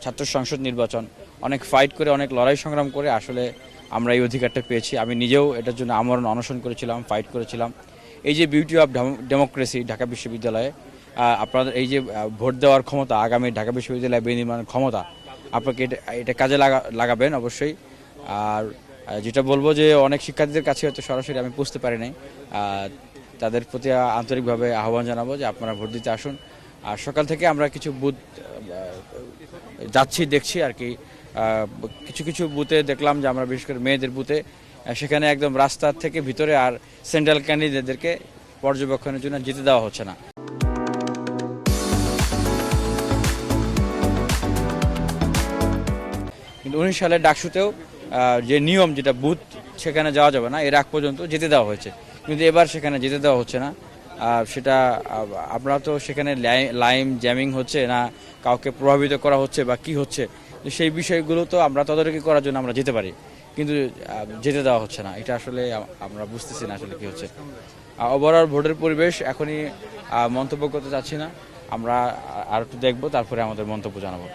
ছাত্র সংসদ নির্বাচন অনেক ফাইট করে, অনেক লড়াই সংগ্রাম করে আসলে আমরা এই অধিকারটা পেয়েছি। আমি নিজেও এটার জন্য আমরণ অনশন করেছিলাম, ফাইট করেছিলাম। এই যে বিউটি অফ ডেমোক্রেসি ঢাকা বিশ্ববিদ্যালয়ে, আপনাদের এই যে ভোট দেওয়ার ক্ষমতা, আগামী ঢাকা বিশ্ববিদ্যালয় বিনির্মাণের ক্ষমতা, আপনাকে এটা কাজে লাগাবেন অবশ্যই। আর যেটা বলবো যে অনেক শিক্ষার্থীদের কাছে হয়তো সরাসরি আমি বুঝতে পারি নাই, তাদের প্রতি আন্তরিকভাবে আহ্বান জানাবো যে আপনারা ভোট দিতে আসুন। আর সকাল থেকে আমরা কিছু বুথ যাচ্ছি, দেখছি আর কি। কিছু কিছু বুথে দেখলাম যে আমরা বিশেষ করে মেয়েদের বুথে, সেখানে একদম রাস্তার থেকে ভিতরে আর সেন্ট্রাল ক্যান্ডিডেটদেরকে পর্যবেক্ষণের জন্য যেতে দেওয়া হচ্ছে না। কিন্তু 19 সালের ডাকসুতেও যে নিয়ম, যেটা বুথ সেখানে যাওয়া যাবে না, এর আগ পর্যন্ত যেতে দেওয়া হয়েছে, কিন্তু এবার সেখানে যেতে দেওয়া হচ্ছে না। সেটা আপনারা তো সেখানে লাইম জ্যামিং হচ্ছে না, কাউকে প্রভাবিত করা হচ্ছে বা কি হচ্ছে, সেই বিষয়গুলো তো আমরা তদারকি করার জন্য আমরা যেতে পারি, কিন্তু যেতে দেওয়া হচ্ছে না। এটা আসলে আমরা বুঝতেছি না আসলে কি হচ্ছে। ওভারঅল ভোটের পরিবেশ এখনই মন্তব্য করতে চাচ্ছি না, আমরা আর একটু দেখবো, তারপরে আমাদের মন্তব্য জানাবো।